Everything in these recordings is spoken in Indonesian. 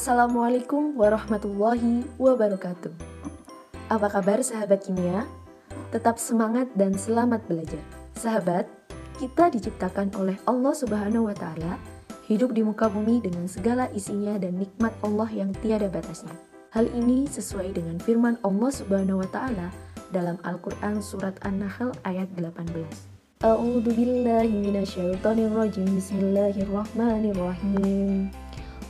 Assalamualaikum warahmatullahi wabarakatuh. Apa kabar sahabat kimia? Tetap semangat dan selamat belajar. Sahabat, kita diciptakan oleh Allah Subhanahu wa Ta'ala, hidup di muka bumi dengan segala isinya dan nikmat Allah yang tiada batasnya. Hal ini sesuai dengan firman Allah Subhanahu wa Ta'ala dalam Al-Qur'an surat An-Nahl ayat 18. A'udzu billahi minasyaitonir rajim. Bismillahirrahmanirrahim.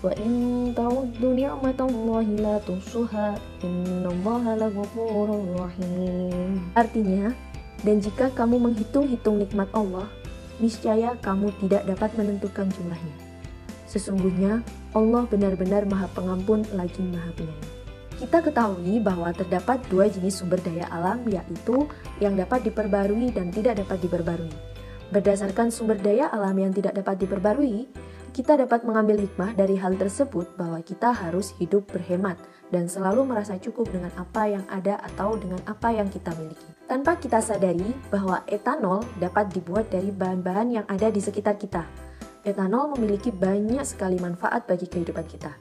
Wa in ta'uddu ni'matallahi la tuhsuha innallaha laghafurur rahim. Artinya, dan jika kamu menghitung-hitung nikmat Allah, niscaya kamu tidak dapat menentukan jumlahnya. Sesungguhnya Allah benar-benar Maha Pengampun lagi Maha Penyayang. Kita ketahui bahwa terdapat dua jenis sumber daya alam, yaitu yang dapat diperbarui dan tidak dapat diperbarui. Berdasarkan sumber daya alam yang tidak dapat diperbarui, kita dapat mengambil hikmah dari hal tersebut bahwa kita harus hidup berhemat dan selalu merasa cukup dengan apa yang ada atau dengan apa yang kita miliki. Tanpa kita sadari bahwa etanol dapat dibuat dari bahan-bahan yang ada di sekitar kita. Etanol memiliki banyak sekali manfaat bagi kehidupan kita.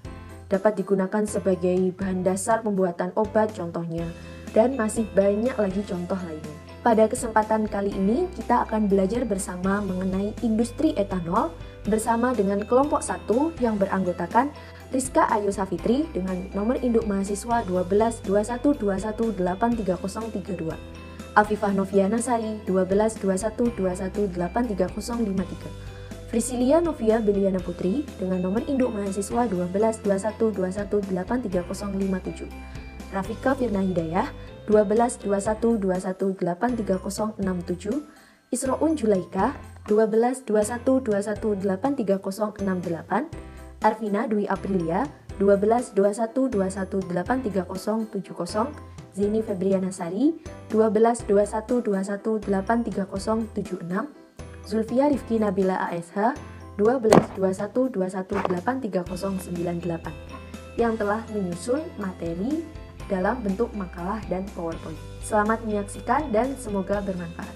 Dapat digunakan sebagai bahan dasar pembuatan obat contohnya, dan masih banyak lagi contoh lainnya. Pada kesempatan kali ini kita akan belajar bersama mengenai industri etanol bersama dengan kelompok 1 yang beranggotakan Rizka Ayu Safitri dengan nomor induk mahasiswa 122121833032, Afifah Noviana Sari 122121833053, Frisilia Novia Beliana Putri dengan nomor induk mahasiswa 122121833057, Rafika Firna Hidayah 122121833067, Isroun Julaika 122121833068, Arvina Dwi Aprilia 122121833070, Zeni Febriana Sari 122121833076, Zulfia Rifki Nabila ASH 122121833098 yang telah menyusun materi dalam bentuk makalah dan PowerPoint. Selamat menyaksikan dan semoga bermanfaat.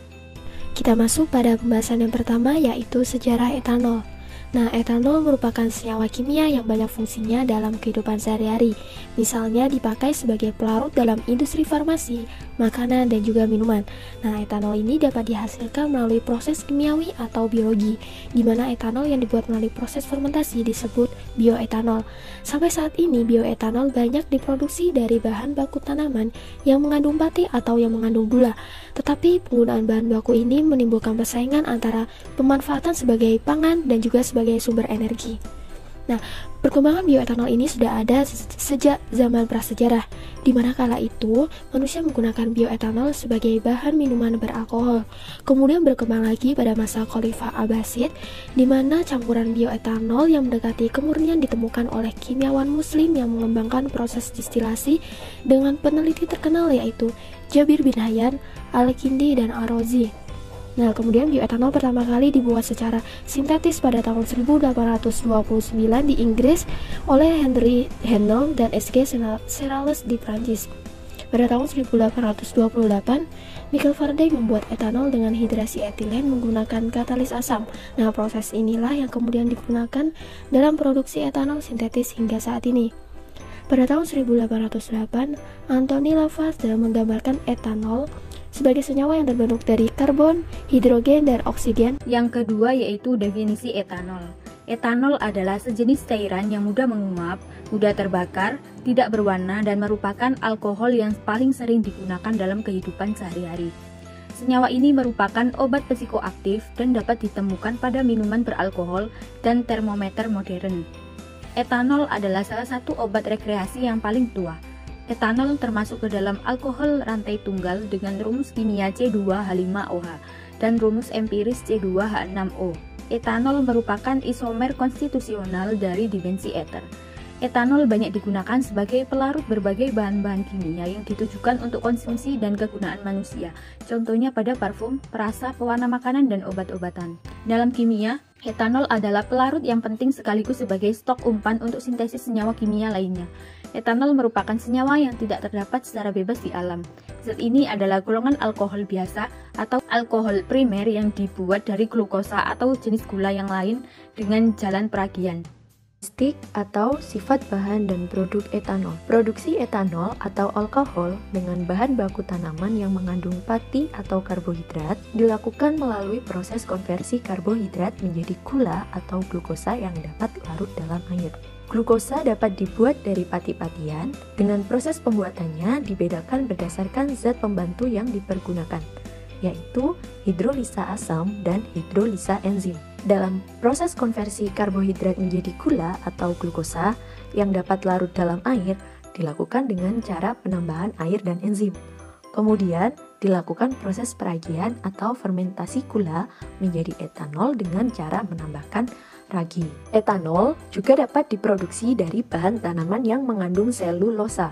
Kita masuk pada pembahasan yang pertama, yaitu sejarah etanol. Nah, etanol merupakan senyawa kimia yang banyak fungsinya dalam kehidupan sehari-hari. Misalnya dipakai sebagai pelarut dalam industri farmasi, makanan, dan juga minuman. Nah, etanol ini dapat dihasilkan melalui proses kimiawi atau biologi, di mana etanol yang dibuat melalui proses fermentasi disebut bioetanol. Sampai saat ini, bioetanol banyak diproduksi dari bahan baku tanaman yang mengandung pati atau yang mengandung gula. Tetapi penggunaan bahan baku ini menimbulkan persaingan antara pemanfaatan sebagai pangan dan juga sebagai sumber energi. Nah, perkembangan bioetanol ini sudah ada sejak zaman prasejarah, di mana kala itu manusia menggunakan bioetanol sebagai bahan minuman beralkohol. Kemudian berkembang lagi pada masa Khalifah Abbasid, di mana campuran bioetanol yang mendekati kemurnian ditemukan oleh kimiawan muslim yang mengembangkan proses distilasi dengan peneliti terkenal yaitu Jabir bin Hayyan, Al-Kindi, dan Ar-Razi. Nah, kemudian bioetanol pertama kali dibuat secara sintetis pada tahun 1829 di Inggris oleh Henry Handel dan S.G. Serales di Prancis. Pada tahun 1828, Michael Faraday membuat etanol dengan hidrasi etilen menggunakan katalis asam. Nah, proses inilah yang kemudian digunakan dalam produksi etanol sintetis hingga saat ini. Pada tahun 1808, Anthony Lavoisier menggambarkan etanol sebagai senyawa yang terbentuk dari karbon, hidrogen, dan oksigen. Yang kedua yaitu definisi etanol. Etanol adalah sejenis cairan yang mudah menguap, mudah terbakar, tidak berwarna, dan merupakan alkohol yang paling sering digunakan dalam kehidupan sehari-hari. Senyawa ini merupakan obat psikoaktif dan dapat ditemukan pada minuman beralkohol dan termometer modern. Etanol adalah salah satu obat rekreasi yang paling tua. Etanol termasuk ke dalam alkohol rantai tunggal dengan rumus kimia C2H5OH dan rumus empiris C2H6O. Etanol merupakan isomer konstitusional dari dimensi eter. Etanol banyak digunakan sebagai pelarut berbagai bahan-bahan kimia yang ditujukan untuk konsumsi dan kegunaan manusia. Contohnya pada parfum, perasa, pewarna makanan, dan obat-obatan. Dalam kimia, etanol adalah pelarut yang penting sekaligus sebagai stok umpan untuk sintesis senyawa kimia lainnya. Etanol merupakan senyawa yang tidak terdapat secara bebas di alam. Zat ini adalah golongan alkohol biasa atau alkohol primer yang dibuat dari glukosa atau jenis gula yang lain dengan jalan peragian. Karakteristik atau sifat bahan dan produk etanol. Produksi etanol atau alkohol dengan bahan baku tanaman yang mengandung pati atau karbohidrat dilakukan melalui proses konversi karbohidrat menjadi gula atau glukosa yang dapat larut dalam air. Glukosa dapat dibuat dari pati-patian, dengan proses pembuatannya dibedakan berdasarkan zat pembantu yang dipergunakan, yaitu hidrolisa asam dan hidrolisa enzim. Dalam proses konversi karbohidrat menjadi gula atau glukosa yang dapat larut dalam air dilakukan dengan cara penambahan air dan enzim. Kemudian dilakukan proses peragian atau fermentasi gula menjadi etanol dengan cara menambahkan ragi. Etanol juga dapat diproduksi dari bahan tanaman yang mengandung selulosa.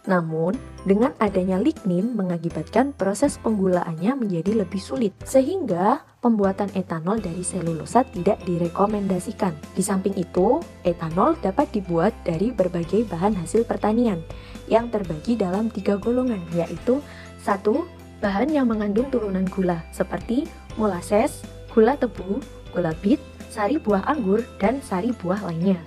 Namun, dengan adanya lignin mengakibatkan proses penggulaannya menjadi lebih sulit, sehingga pembuatan etanol dari selulosa tidak direkomendasikan. Di samping itu, etanol dapat dibuat dari berbagai bahan hasil pertanian yang terbagi dalam 3 golongan, yaitu 1. Bahan yang mengandung turunan gula, seperti molasses, gula tebu, gula bit, sari buah anggur, dan sari buah lainnya.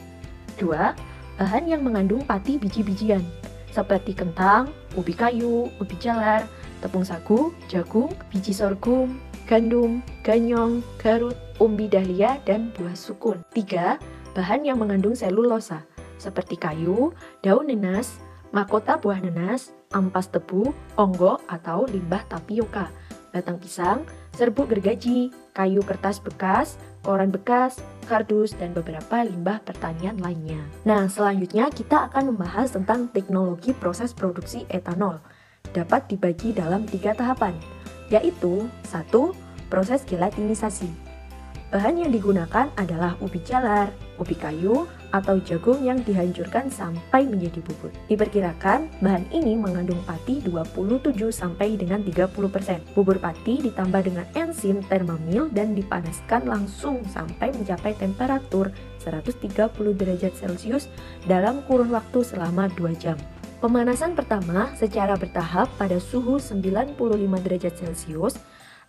2. Bahan yang mengandung pati biji-bijian, seperti kentang, ubi kayu, ubi jalar, tepung sagu, jagung, biji sorghum, gandum, ganyong, garut, umbi dahlia, dan buah sukun. 3. Bahan yang mengandung selulosa, seperti kayu, daun nanas, mahkota buah nanas, ampas tebu, onggok atau limbah tapioka, batang pisang, serbuk gergaji, kayu kertas bekas, koran bekas, kardus, dan beberapa limbah pertanian lainnya. Nah, selanjutnya kita akan membahas tentang teknologi proses produksi etanol. Dapat dibagi dalam 3 tahapan, yaitu 1. Proses gelatinisasi. Bahan yang digunakan adalah ubi jalar, ubi kayu, atau jagung yang dihancurkan sampai menjadi bubur. Diperkirakan bahan ini mengandung pati 27 sampai dengan 30%. Bubur pati ditambah dengan enzim thermamil dan dipanaskan langsung sampai mencapai temperatur 130 derajat Celcius dalam kurun waktu selama 2 jam. Pemanasan pertama secara bertahap pada suhu 95 derajat Celcius.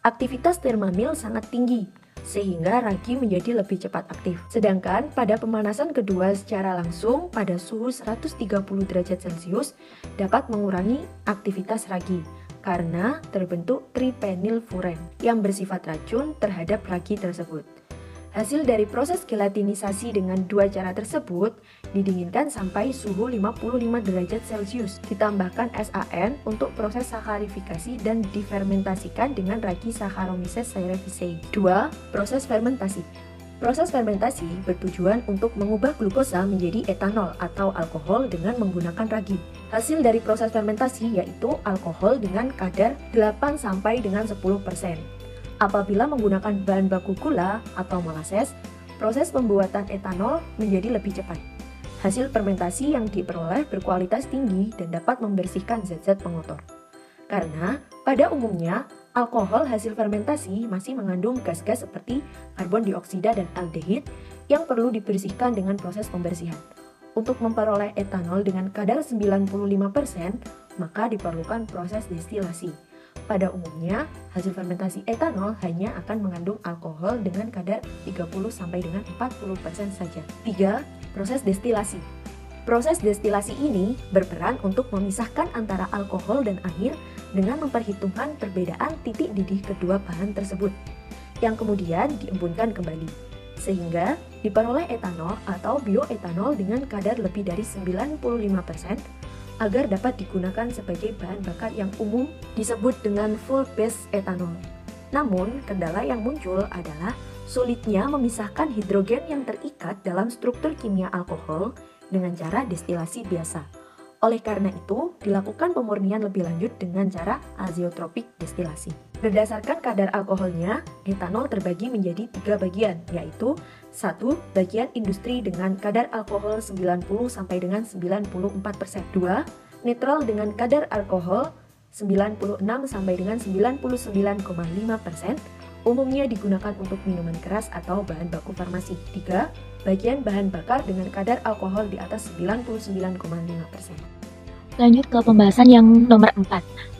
Aktivitas thermamil sangat tinggi, sehingga ragi menjadi lebih cepat aktif. Sedangkan pada pemanasan kedua secara langsung pada suhu 130 derajat Celcius dapat mengurangi aktivitas ragi karena terbentuk tripenilfuren yang bersifat racun terhadap ragi tersebut. Hasil dari proses gelatinisasi dengan 2 cara tersebut didinginkan sampai suhu 55 derajat Celcius. Ditambahkan SAN untuk proses sakkarifikasi dan difermentasikan dengan ragi Saccharomyces cerevisiae. 2. Proses fermentasi. Proses fermentasi bertujuan untuk mengubah glukosa menjadi etanol atau alkohol dengan menggunakan ragi. Hasil dari proses fermentasi yaitu alkohol dengan kadar 8 sampai dengan 10%. Apabila menggunakan bahan baku gula atau molasses, proses pembuatan etanol menjadi lebih cepat. Hasil fermentasi yang diperoleh berkualitas tinggi dan dapat membersihkan zat-zat pengotor. Karena pada umumnya, alkohol hasil fermentasi masih mengandung gas-gas seperti karbon dioksida dan aldehid yang perlu dibersihkan dengan proses pembersihan. Untuk memperoleh etanol dengan kadar 95%, maka diperlukan proses destilasi. Pada umumnya, hasil fermentasi etanol hanya akan mengandung alkohol dengan kadar 30 sampai dengan 40% saja. 3. Proses destilasi. Proses destilasi ini berperan untuk memisahkan antara alkohol dan air dengan memperhitungkan perbedaan titik didih kedua bahan tersebut, yang kemudian diembunkan kembali, sehingga diperoleh etanol atau bioetanol dengan kadar lebih dari 95%, agar dapat digunakan sebagai bahan bakar yang umum disebut dengan full base etanol. Namun, kendala yang muncul adalah sulitnya memisahkan hidrogen yang terikat dalam struktur kimia alkohol dengan cara destilasi biasa. Oleh karena itu, dilakukan pemurnian lebih lanjut dengan cara azeotropik destilasi. Berdasarkan kadar alkoholnya, etanol terbagi menjadi 3 bagian, yaitu 1. Bagian industri dengan kadar alkohol 90 sampai dengan 94%. 2. Netral dengan kadar alkohol 96 sampai dengan 99,5%. Umumnya digunakan untuk minuman keras atau bahan baku farmasi. 3. Bagian bahan bakar dengan kadar alkohol di atas 99,5%. Lanjut ke pembahasan yang nomor 4.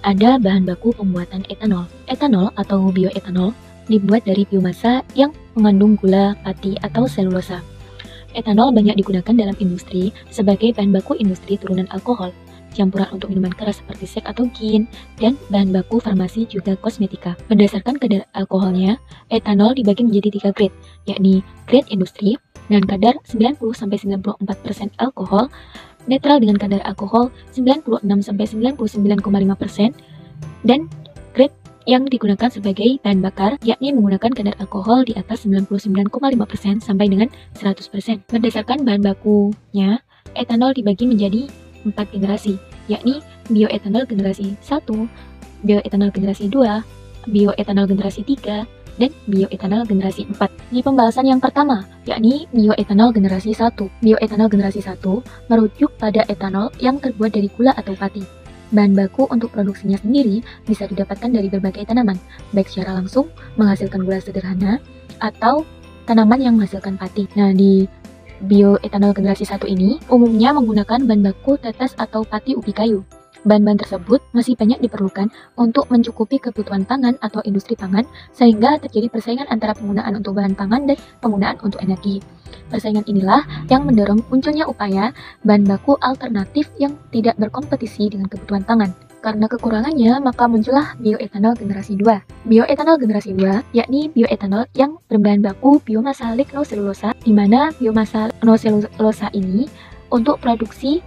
Ada bahan baku pembuatan etanol. Etanol atau bioetanol dibuat dari biomasa yang mengandung gula, pati, atau selulosa. Etanol banyak digunakan dalam industri sebagai bahan baku industri turunan alkohol, campuran untuk minuman keras seperti sek atau gin, dan bahan baku farmasi juga kosmetika. Berdasarkan kadar alkoholnya, etanol dibagi menjadi 3 grade, yakni grade industri dengan kadar 90-94% alkohol, netral dengan kadar alkohol 96-99,5%, dan grade yang digunakan sebagai bahan bakar, yakni menggunakan kadar alkohol di atas 99,5% sampai dengan 100%. Berdasarkan bahan bakunya, etanol dibagi menjadi 4 generasi, yakni bioetanol generasi 1, bioetanol generasi 2, bioetanol generasi 3, dan bioetanol generasi 4. Di pembahasan yang pertama, yakni bioetanol generasi 1. Bioetanol generasi 1 merujuk pada etanol yang terbuat dari gula atau pati. Bahan baku untuk produksinya sendiri bisa didapatkan dari berbagai tanaman, baik secara langsung menghasilkan gula sederhana atau tanaman yang menghasilkan pati. Nah, di bioetanol generasi 1 ini umumnya menggunakan bahan baku tetes atau pati ubi kayu. Bahan-bahan tersebut masih banyak diperlukan untuk mencukupi kebutuhan pangan atau industri pangan, sehingga terjadi persaingan antara penggunaan untuk bahan pangan dan penggunaan untuk energi. Persaingan inilah yang mendorong munculnya upaya bahan baku alternatif yang tidak berkompetisi dengan kebutuhan pangan. Karena kekurangannya, maka muncullah bioetanol generasi 2. Bioetanol generasi 2 yakni bioetanol yang berbahan baku biomasa lignoselulosa, di mana biomasa lignoselulosa ini untuk produksi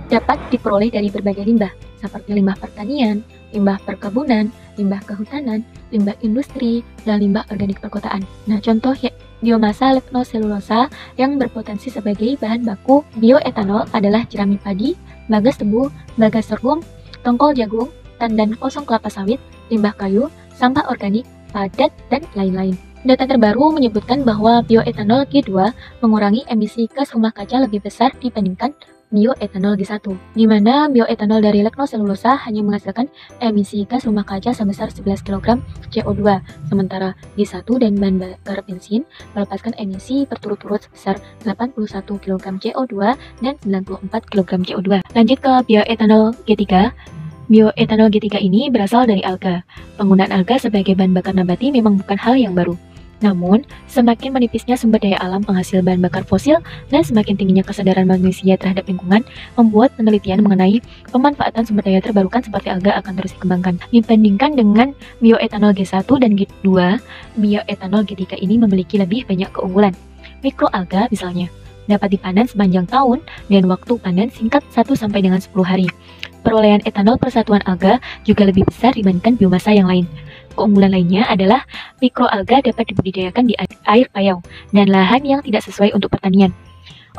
dapat diperoleh dari berbagai limbah, seperti limbah pertanian, limbah perkebunan, limbah kehutanan, limbah industri, dan limbah organik perkotaan. Nah, contoh biomasa lignoselulosa yang berpotensi sebagai bahan baku bioetanol adalah jerami padi, bagas tebu, bagas sorghum, tongkol jagung, tandan kosong kelapa sawit, limbah kayu, sampah organik, padat, dan lain-lain. Data terbaru menyebutkan bahwa bioetanol G2 mengurangi emisi gas rumah kaca lebih besar dibandingkan bioetanol G1, di mana bioetanol dari lignoselulosa hanya menghasilkan emisi gas rumah kaca sebesar 11 kg CO2, sementara G1 dan bahan bakar bensin melepaskan emisi berturut-turut sebesar 81 kg CO2 dan 94 kg CO2. Lanjut ke bioetanol G3. Bioetanol G3 ini berasal dari alga. Penggunaan alga sebagai bahan bakar nabati memang bukan hal yang baru. Namun, semakin menipisnya sumber daya alam penghasil bahan bakar fosil dan semakin tingginya kesadaran manusia terhadap lingkungan membuat penelitian mengenai pemanfaatan sumber daya terbarukan seperti alga akan terus dikembangkan. Dibandingkan dengan bioetanol G1 dan G2, bioetanol G3 ini memiliki lebih banyak keunggulan. Mikroalga misalnya dapat dipanen sepanjang tahun dan waktu panen singkat 1 sampai dengan 10 hari. Perolehan etanol persatuan alga juga lebih besar dibandingkan biomasa yang lain. Keunggulan lainnya adalah mikroalga dapat dibudidayakan di air payau dan lahan yang tidak sesuai untuk pertanian.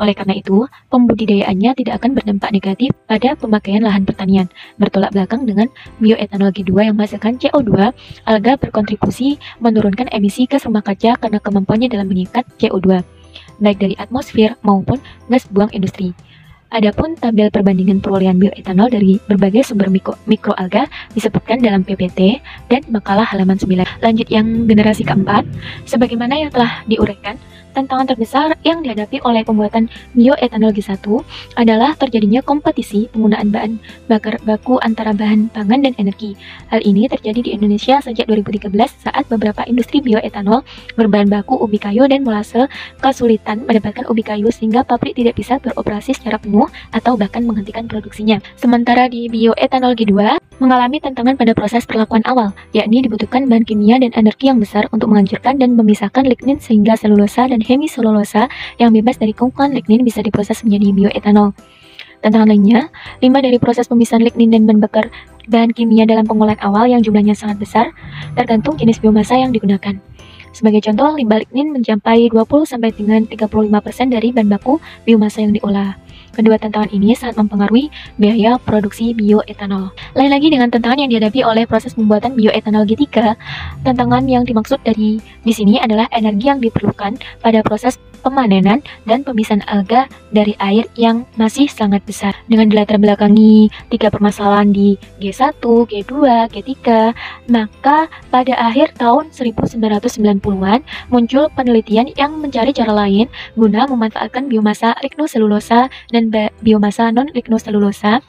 Oleh karena itu, pembudidayaannya tidak akan berdampak negatif pada pemakaian lahan pertanian. Bertolak belakang dengan bioetanol G2 yang menghasilkan CO2, alga berkontribusi menurunkan emisi gas rumah kaca karena kemampuannya dalam mengikat CO2, baik dari atmosfer maupun gas buang industri. Adapun tabel perbandingan perolehan bioetanol dari berbagai sumber mikroalga disebutkan dalam PPT dan makalah halaman 9. Lanjut yang generasi keempat, sebagaimana yang telah diuraikan, tantangan terbesar yang dihadapi oleh pembuatan bioetanol G1 adalah terjadinya kompetisi penggunaan bahan bakar baku antara bahan pangan dan energi. Hal ini terjadi di Indonesia sejak 2013 saat beberapa industri bioetanol berbahan baku ubi kayu dan molase kesulitan mendapatkan ubi kayu sehingga pabrik tidak bisa beroperasi secara penuh atau bahkan menghentikan produksinya. Sementara di bioetanol G2 mengalami tantangan pada proses perlakuan awal, yakni dibutuhkan bahan kimia dan energi yang besar untuk menghancurkan dan memisahkan lignin sehingga selulosa dan hemiselulosa yang bebas dari kungkungan lignin bisa diproses menjadi bioetanol. Tantangan lainnya, limbah dari proses pemisahan lignin dan bahan bakar bahan kimia dalam pengolahan awal yang jumlahnya sangat besar, tergantung jenis biomasa yang digunakan. Sebagai contoh, limbah lignin mencapai 20-35% dari bahan baku biomasa yang diolah. Kedua tantangan ini sangat mempengaruhi biaya produksi bioetanol. Lain lagi dengan tantangan yang dihadapi oleh proses pembuatan bioetanol G3, tantangan yang dimaksud di sini adalah energi yang diperlukan pada proses pemanenan dan pemisahan alga dari air yang masih sangat besar. Dengan dilatar belakangi 3 permasalahan di G1, G2, G3, maka pada akhir tahun 1990-an muncul penelitian yang mencari cara lain guna memanfaatkan biomasa lignoselulosa dan biomasa non-lignoselulosa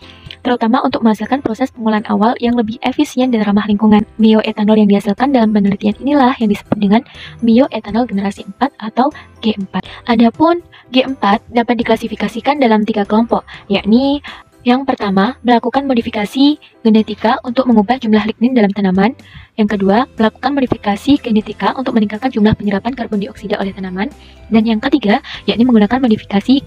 terutama untuk menghasilkan proses pengolahan awal yang lebih efisien dan ramah lingkungan. Bioetanol yang dihasilkan dalam penelitian inilah yang disebut dengan bioetanol generasi 4 atau G4. Adapun G4 dapat diklasifikasikan dalam 3 kelompok, yakni yang pertama, melakukan modifikasi genetika untuk mengubah jumlah lignin dalam tanaman. Yang kedua, melakukan modifikasi genetika untuk meningkatkan jumlah penyerapan karbon dioksida oleh tanaman. Dan yang ketiga, yakni menggunakan modifikasi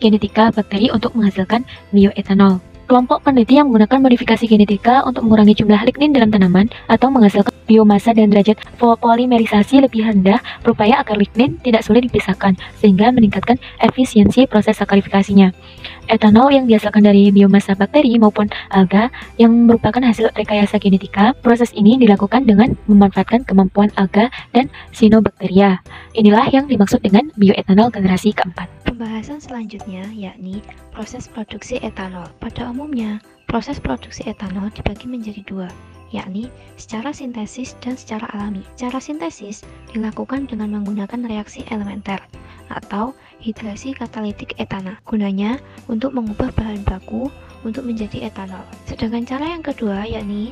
genetika bakteri untuk menghasilkan bioetanol. Kelompok peneliti yang menggunakan modifikasi genetika untuk mengurangi jumlah lignin dalam tanaman atau menghasilkan biomasa dan derajat polimerisasi lebih rendah berupaya agar lignin tidak sulit dipisahkan sehingga meningkatkan efisiensi proses sakarifikasinya. Etanol yang dihasilkan dari biomasa bakteri maupun alga yang merupakan hasil rekayasa genetika, proses ini dilakukan dengan memanfaatkan kemampuan alga dan cyanobacteria. Inilah yang dimaksud dengan bioetanol generasi keempat. Pembahasan selanjutnya yakni proses produksi etanol. Pada umumnya, proses produksi etanol dibagi menjadi dua, yakni secara sintesis dan secara alami. Secara sintesis dilakukan dengan menggunakan reaksi elementer atau hidrasi katalitik etana. Gunanya untuk mengubah bahan baku untuk menjadi etanol. Sedangkan cara yang kedua yakni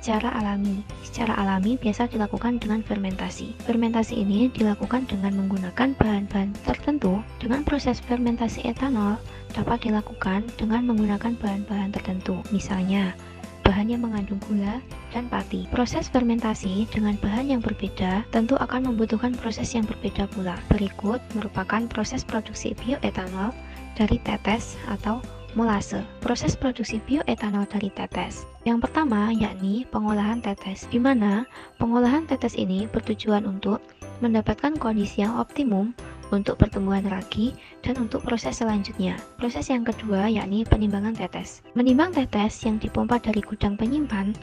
secara alami. Secara alami biasa dilakukan dengan fermentasi. Fermentasi ini dilakukan dengan menggunakan bahan-bahan tertentu. Dengan proses fermentasi etanol dapat dilakukan dengan menggunakan bahan-bahan tertentu. Misalnya, bahan yang mengandung gula dan pati. Proses fermentasi dengan bahan yang berbeda tentu akan membutuhkan proses yang berbeda pula. Berikut merupakan proses produksi bioetanol dari tetes atau molase. Proses produksi bioetanol dari tetes. Yang pertama yakni pengolahan tetes, di mana pengolahan tetes ini bertujuan untuk mendapatkan kondisi yang optimum untuk pertumbuhan ragi dan untuk proses selanjutnya. Proses yang kedua yakni penimbangan tetes. Menimbang tetes yang dipompa dari gudang penyimpan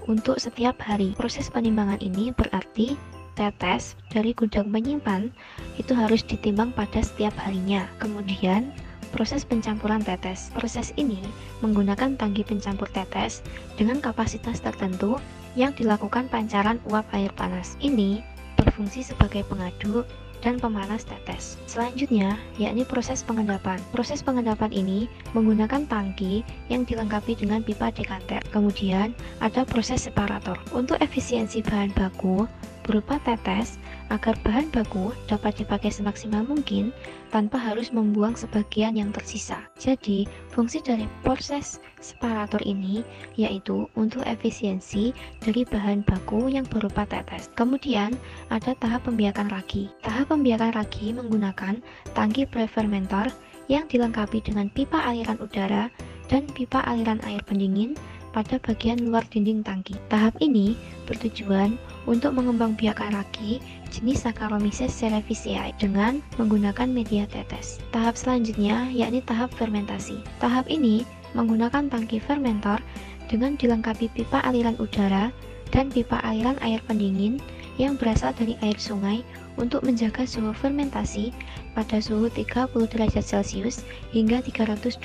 untuk setiap hari. Proses penimbangan ini berarti tetes dari gudang penyimpan itu harus ditimbang pada setiap harinya. Kemudian proses pencampuran tetes. Proses ini menggunakan tangki pencampur tetes dengan kapasitas tertentu yang dilakukan pancaran uap air panas. Ini berfungsi sebagai pengaduk dan pemanas tetes. Selanjutnya, yakni proses pengendapan. Proses pengendapan ini menggunakan tangki yang dilengkapi dengan pipa dekanter. Kemudian, ada proses separator. Untuk efisiensi bahan baku berupa tetes, agar bahan baku dapat dipakai semaksimal mungkin tanpa harus membuang sebagian yang tersisa. Jadi, fungsi dari proses separator ini yaitu untuk efisiensi dari bahan baku yang berupa tetes. Kemudian, ada tahap pembiakan ragi. Tahap pembiakan ragi menggunakan tangki prefermentor yang dilengkapi dengan pipa aliran udara dan pipa aliran air pendingin pada bagian luar dinding tangki. Tahap ini bertujuan untuk mengembangbiakan ragi jenis Saccharomyces cerevisiae dengan menggunakan media tetes. Tahap selanjutnya yakni tahap fermentasi. Tahap ini menggunakan tangki fermentor dengan dilengkapi pipa aliran udara dan pipa aliran air pendingin yang berasal dari air sungai untuk menjaga suhu fermentasi pada suhu 30 derajat Celcius hingga 320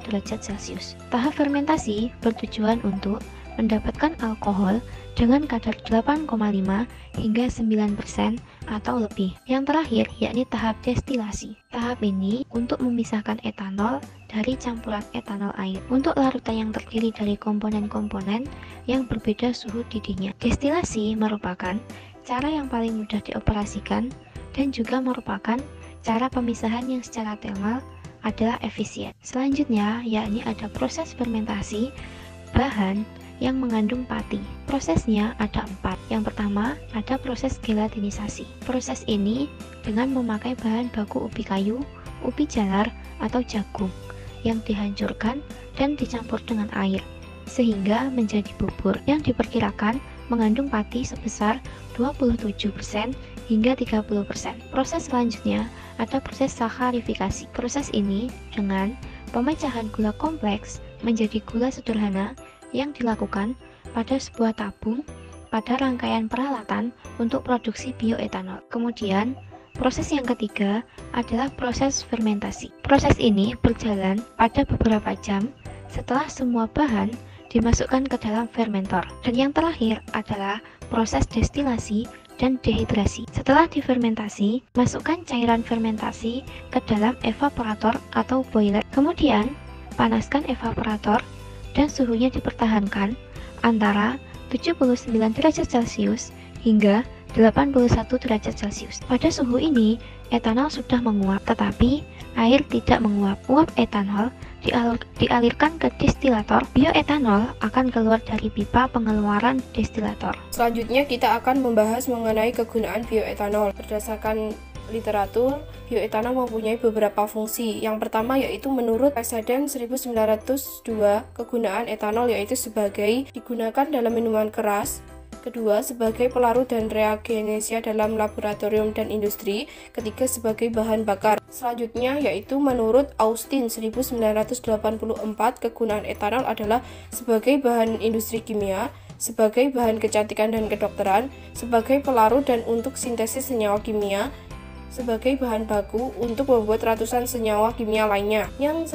derajat Celcius. Tahap fermentasi bertujuan untuk mendapatkan alkohol dengan kadar 8,5 hingga 9% atau lebih. Yang terakhir yakni tahap destilasi. Tahap ini untuk memisahkan etanol dari campuran etanol air untuk larutan yang terdiri dari komponen-komponen yang berbeda suhu didihnya. Destilasi merupakan cara yang paling mudah dioperasikan dan juga merupakan cara pemisahan yang secara thermal adalah efisien. Selanjutnya yakni ada proses fermentasi bahan yang mengandung pati. Prosesnya ada 4. Yang pertama ada proses gelatinisasi. Proses ini dengan memakai bahan baku ubi kayu, ubi jalar atau jagung yang dihancurkan dan dicampur dengan air sehingga menjadi bubur yang diperkirakan mengandung pati sebesar 27% hingga 30%. Proses selanjutnya ada proses sakkarifikasi. Proses ini dengan pemecahan gula kompleks menjadi gula sederhana yang dilakukan pada sebuah tabung pada rangkaian peralatan untuk produksi bioetanol. Kemudian, proses yang ketiga adalah proses fermentasi. Proses ini berjalan pada beberapa jam setelah semua bahan dimasukkan ke dalam fermentor. Dan yang terakhir adalah proses destilasi dan dehidrasi. Setelah difermentasi, masukkan cairan fermentasi ke dalam evaporator atau boiler. Kemudian, panaskan evaporator dan suhunya dipertahankan antara 79 derajat Celcius hingga 81 derajat Celcius. Pada suhu ini, etanol sudah menguap, tetapi air tidak menguap. Uap etanol dialirkan ke destilator. Bioetanol akan keluar dari pipa pengeluaran destilator. Selanjutnya kita akan membahas mengenai kegunaan bioetanol. Berdasarkan literatur, bioetanol mempunyai beberapa fungsi. Yang pertama yaitu menurut Preseden 1902, kegunaan etanol yaitu sebagai digunakan dalam minuman keras. Kedua, sebagai pelarut dan reagensia dalam laboratorium dan industri. Ketiga, sebagai bahan bakar. Selanjutnya yaitu menurut Austin 1984, kegunaan etanol adalah sebagai bahan industri kimia, sebagai bahan kecantikan dan kedokteran, sebagai pelarut dan untuk sintesis senyawa kimia, sebagai bahan baku untuk membuat ratusan senyawa kimia lainnya. Yang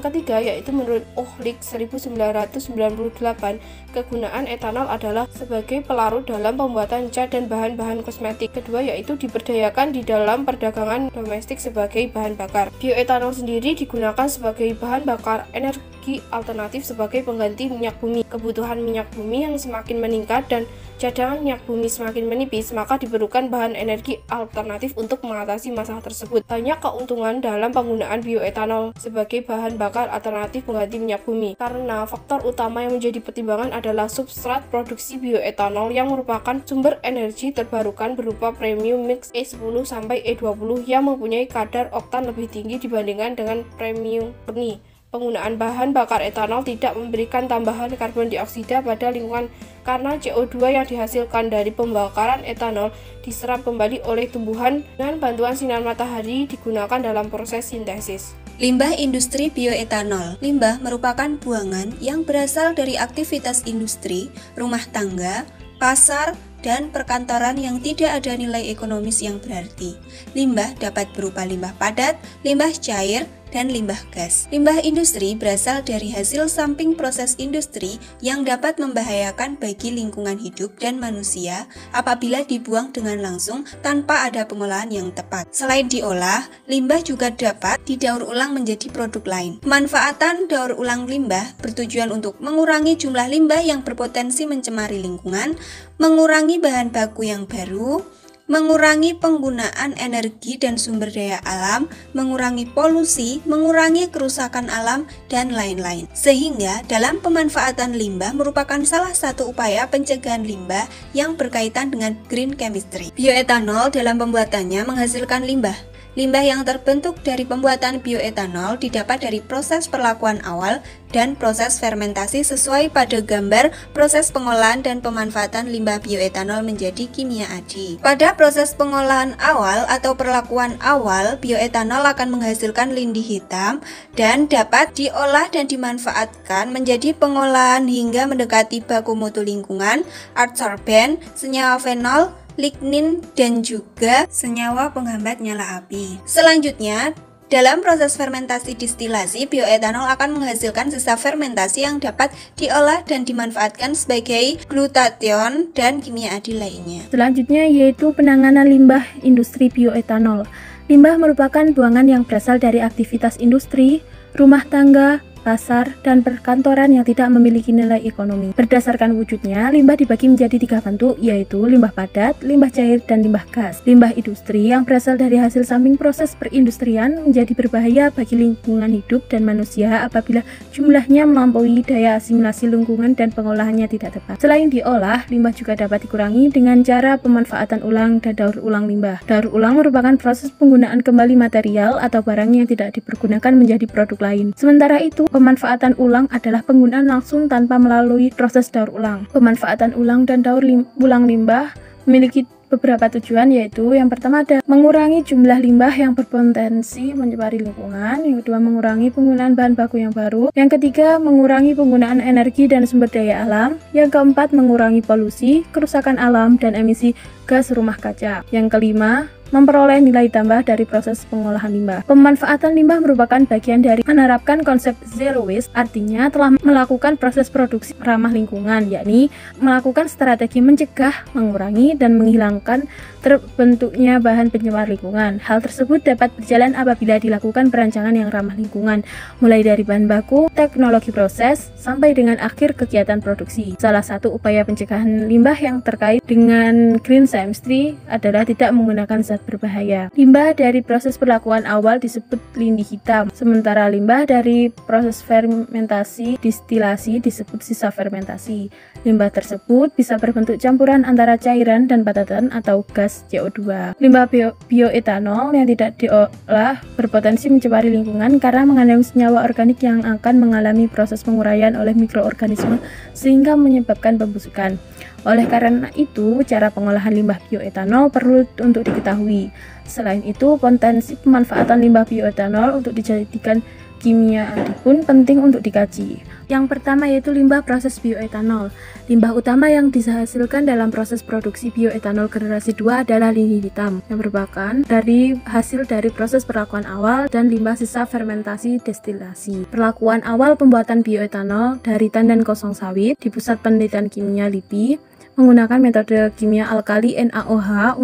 ketiga yaitu menurut Ohlik 1998, kegunaan etanol adalah sebagai pelarut dalam pembuatan cat dan bahan-bahan kosmetik. Kedua yaitu diberdayakan di dalam perdagangan domestik sebagai bahan bakar. Bioetanol sendiri digunakan sebagai bahan bakar energi alternatif sebagai pengganti minyak bumi. Kebutuhan minyak bumi yang semakin meningkat dan cadangan minyak bumi semakin menipis, maka diperlukan bahan energi alternatif untuk mengatasi masalah tersebut. Banyak keuntungan dalam penggunaan bioetanol sebagai bahan bakar alternatif pengganti minyak bumi, karena faktor utama yang menjadi pertimbangan adalah substrat produksi bioetanol yang merupakan sumber energi terbarukan berupa premium mix E10 sampai E20 yang mempunyai kadar oktan lebih tinggi dibandingkan dengan premium murni. Penggunaan bahan bakar etanol tidak memberikan tambahan karbon dioksida pada lingkungan karena CO2 yang dihasilkan dari pembakaran etanol diserap kembali oleh tumbuhan dengan bantuan sinar matahari digunakan dalam proses sintesis. Limbah industri bioetanol. Limbah merupakan buangan yang berasal dari aktivitas industri, rumah tangga, pasar, dan perkantoran yang tidak ada nilai ekonomis yang berarti. Limbah dapat berupa limbah padat, limbah cair, dan limbah gas. Limbah industri berasal dari hasil samping proses industri yang dapat membahayakan bagi lingkungan hidup dan manusia apabila dibuang dengan langsung tanpa ada pengolahan yang tepat. Selain diolah, limbah juga dapat didaur ulang menjadi produk lain. Pemanfaatan daur ulang limbah bertujuan untuk mengurangi jumlah limbah yang berpotensi mencemari lingkungan, mengurangi bahan baku yang baru, mengurangi penggunaan energi dan sumber daya alam, mengurangi polusi, mengurangi kerusakan alam, dan lain-lain. Sehingga dalam pemanfaatan limbah merupakan salah satu upaya pencegahan limbah yang berkaitan dengan green chemistry. Bioetanol dalam pembuatannya menghasilkan limbah. Limbah yang terbentuk dari pembuatan bioetanol didapat dari proses perlakuan awal dan proses fermentasi sesuai pada gambar proses pengolahan dan pemanfaatan limbah bioetanol menjadi kimia adi. Pada proses pengolahan awal atau perlakuan awal, bioetanol akan menghasilkan lindi hitam dan dapat diolah dan dimanfaatkan menjadi pengolahan hingga mendekati baku mutu lingkungan, adsorben, senyawa fenol, lignin, dan juga senyawa penghambat nyala api. Selanjutnya, dalam proses fermentasi distilasi, bioetanol akan menghasilkan sisa fermentasi yang dapat diolah dan dimanfaatkan sebagai glutathione dan kimia adi lainnya. Selanjutnya yaitu penanganan limbah industri bioetanol. Limbah merupakan buangan yang berasal dari aktivitas industri, rumah tangga, pasar, dan perkantoran yang tidak memiliki nilai ekonomi. Berdasarkan wujudnya, limbah dibagi menjadi 3 bentuk, yaitu limbah padat, limbah cair, dan limbah gas. Limbah industri yang berasal dari hasil samping proses perindustrian menjadi berbahaya bagi lingkungan hidup dan manusia apabila jumlahnya melampaui daya asimilasi lingkungan dan pengolahannya tidak tepat. Selain diolah, limbah juga dapat dikurangi dengan cara pemanfaatan ulang dan daur ulang limbah. Daur ulang merupakan proses penggunaan kembali material atau barang yang tidak dipergunakan menjadi produk lain. Sementara itu, pemanfaatan ulang adalah penggunaan langsung tanpa melalui proses daur ulang. Pemanfaatan ulang dan daur ulang limbah memiliki beberapa tujuan, yaitu yang pertama ada mengurangi jumlah limbah yang berpotensi mencemari lingkungan, yang kedua mengurangi penggunaan bahan baku yang baru, yang ketiga mengurangi penggunaan energi dan sumber daya alam, yang keempat mengurangi polusi, kerusakan alam, dan emisi gas rumah kaca, yang kelima memperoleh nilai tambah dari proses pengolahan limbah. Pemanfaatan limbah merupakan bagian dari menerapkan konsep zero waste, artinya telah melakukan proses produksi ramah lingkungan, yakni melakukan strategi mencegah, mengurangi, dan menghilangkan terbentuknya bahan pencemar lingkungan. Hal tersebut dapat berjalan apabila dilakukan perancangan yang ramah lingkungan, mulai dari bahan baku, teknologi proses, sampai dengan akhir kegiatan produksi. Salah satu upaya pencegahan limbah yang terkait dengan green chemistry adalah tidak menggunakan zat berbahaya. Limbah dari proses perlakuan awal disebut lindi hitam, sementara limbah dari proses fermentasi distilasi disebut sisa fermentasi. Limbah tersebut bisa berbentuk campuran antara cairan dan padatan atau gas CO2. Limbah bioetanol yang tidak diolah berpotensi mencemari lingkungan karena mengandung senyawa organik yang akan mengalami proses penguraian oleh mikroorganisme sehingga menyebabkan pembusukan. Oleh karena itu, cara pengolahan limbah bioetanol perlu untuk diketahui. Selain itu, potensi pemanfaatan limbah bioetanol untuk dijadikan kimia pun penting untuk dikaji. Yang pertama yaitu limbah proses bioetanol. Limbah utama yang dihasilkan dalam proses produksi bioetanol generasi 2 adalah lindi hitam, yang merupakan dari hasil dari proses perlakuan awal dan limbah sisa fermentasi destilasi. Perlakuan awal pembuatan bioetanol dari tandan kosong sawit di Pusat Penelitian Kimia LIPI menggunakan metode kimia alkali NaOH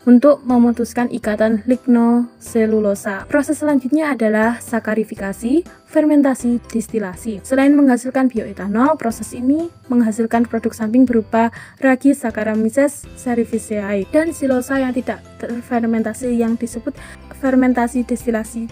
untuk memutuskan ikatan lignoselulosa. Proses selanjutnya adalah sakarifikasi, fermentasi, destilasi. Selain menghasilkan bioetanol, proses ini menghasilkan produk samping berupa ragi Saccharomyces cerevisiae dan silosa yang tidak terfermentasi yang disebut fermentasi destilasi.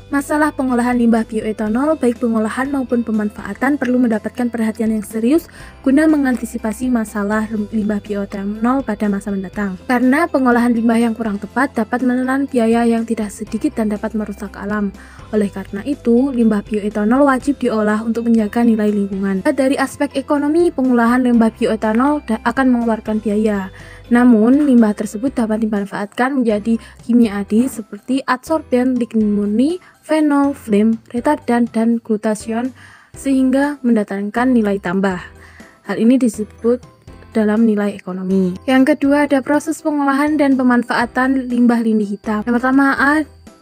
Masalah pengolahan limbah bioetanol, baik pengolahan maupun pemanfaatan, perlu mendapatkan perhatian yang serius guna mengantisipasi masalah limbah bioetanol pada masa mendatang. Karena pengolahan limbah yang kurang tepat dapat menelan biaya yang tidak sedikit dan dapat merusak alam. Oleh karena itu, limbah bioetanol wajib diolah untuk menjaga nilai lingkungan. Dari aspek ekonomi, pengolahan limbah bioetanol akan mengeluarkan biaya. Namun, limbah tersebut dapat dimanfaatkan menjadi kimia adi seperti adsorben, lignin murni, fenol, flame, retardant, dan glutation sehingga mendatangkan nilai tambah. Hal ini disebut dalam nilai ekonomi. Yang kedua ada proses pengolahan dan pemanfaatan limbah lindi hitam. Yang pertama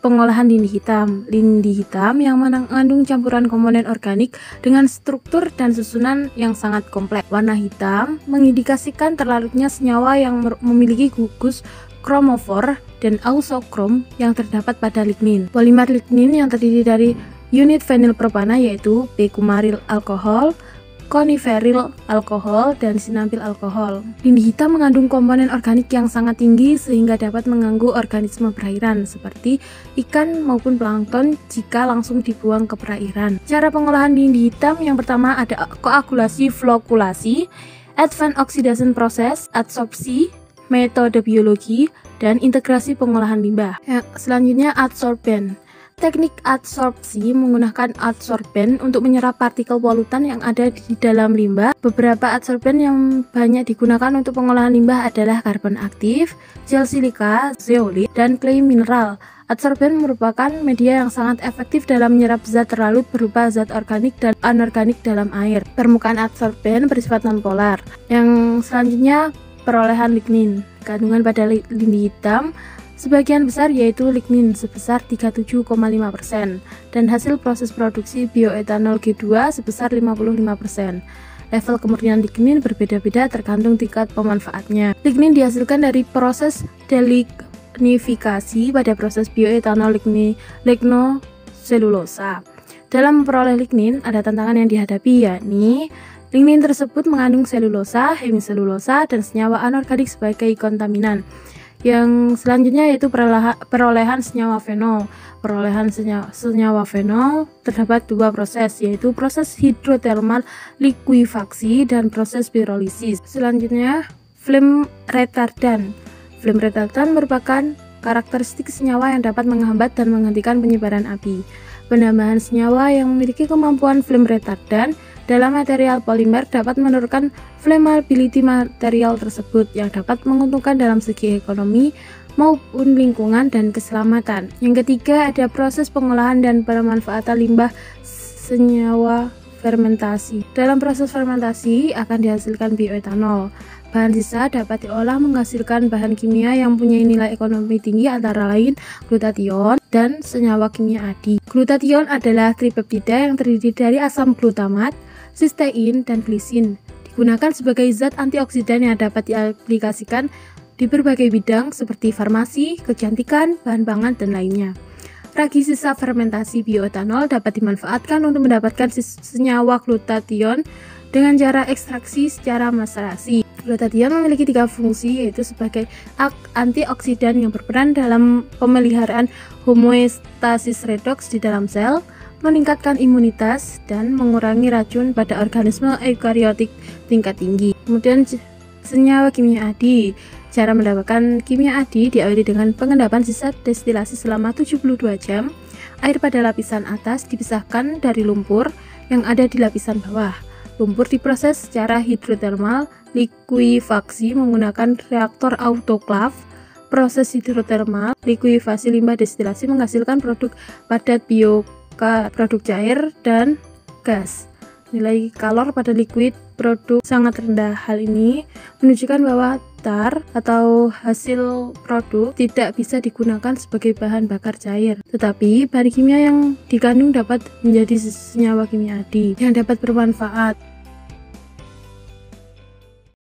pengolahan lindi hitam. Lindi hitam yang mengandung campuran komponen organik dengan struktur dan susunan yang sangat kompleks. Warna hitam mengindikasikan terlarutnya senyawa yang memiliki gugus kromofor dan ausokrom yang terdapat pada lignin. Polimer lignin yang terdiri dari unit fenilpropana yaitu p-kumaril alkohol, coniferil alkohol, dan sinambil alkohol. Lindi hitam mengandung komponen organik yang sangat tinggi sehingga dapat mengganggu organisme perairan seperti ikan maupun plankton jika langsung dibuang ke perairan. Cara pengolahan lindi hitam yang pertama ada koagulasi flokulasi, advanced oxidation process, adsorpsi, metode biologi, dan integrasi pengolahan limbah. Selanjutnya adsorben. Teknik adsorpsi menggunakan adsorben untuk menyerap partikel polutan yang ada di dalam limbah. Beberapa adsorben yang banyak digunakan untuk pengolahan limbah adalah karbon aktif, gel silika, zeolit, dan clay mineral. Adsorben merupakan media yang sangat efektif dalam menyerap zat terlalut berupa zat organik dan anorganik dalam air. Permukaan adsorben bersifat nonpolar. Yang selanjutnya perolehan lignin. Kandungan pada lindi hitam sebagian besar yaitu lignin sebesar 37,5% dan hasil proses produksi bioetanol G2 sebesar 55%. Level kemurnian lignin berbeda-beda tergantung tingkat pemanfaatnya. Lignin dihasilkan dari proses delignifikasi pada proses bioetanol lignoselulosa. Dalam memperoleh lignin ada tantangan yang dihadapi yakni lignin tersebut mengandung selulosa, hemiselulosa, dan senyawa anorganik sebagai kontaminan. Yang selanjutnya yaitu perolehan senyawa fenol. Perolehan senyawa fenol terdapat dua proses, yaitu proses hidrotermal likuifaksi dan proses pirolisis. Selanjutnya, flame retardant. Flame retardant merupakan karakteristik senyawa yang dapat menghambat dan menghentikan penyebaran api. Penambahan senyawa yang memiliki kemampuan flame retardant dalam material polimer dapat menurunkan flammability material tersebut yang dapat menguntungkan dalam segi ekonomi maupun lingkungan dan keselamatan. Yang ketiga ada proses pengolahan dan pemanfaatan limbah senyawa fermentasi. Dalam proses fermentasi akan dihasilkan bioetanol. Bahan sisa dapat diolah menghasilkan bahan kimia yang mempunyai nilai ekonomi tinggi antara lain glutathione dan senyawa kimia adi. Glutathione adalah tripeptida yang terdiri dari asam glutamat, sistein, dan glisin. Digunakan sebagai zat antioksidan yang dapat diaplikasikan di berbagai bidang seperti farmasi, kecantikan, bahan pangan, dan lainnya. Ragi sisa fermentasi bioetanol dapat dimanfaatkan untuk mendapatkan senyawa glutathione dengan cara ekstraksi secara macerasi. Glutathione memiliki 3 fungsi, yaitu sebagai antioksidan yang berperan dalam pemeliharaan homeostasis redoks di dalam sel, meningkatkan imunitas, dan mengurangi racun pada organisme eukariotik tingkat tinggi. Kemudian senyawa kimia adi. Cara mendapatkan kimia adi diawali dengan pengendapan sisa destilasi selama 72 jam. Air pada lapisan atas dipisahkan dari lumpur yang ada di lapisan bawah. Lumpur diproses secara hidrotermal likuifaksi menggunakan reaktor autoklaf. Proses hidrotermal likuifasi limbah destilasi menghasilkan produk padat bioka, produk cair, dan gas. Nilai kalor pada liquid produk sangat rendah. Hal ini menunjukkan bahwa tar atau hasil produk tidak bisa digunakan sebagai bahan bakar cair, tetapi bahan kimia yang dikandung dapat menjadi senyawa kimia adi yang dapat bermanfaat.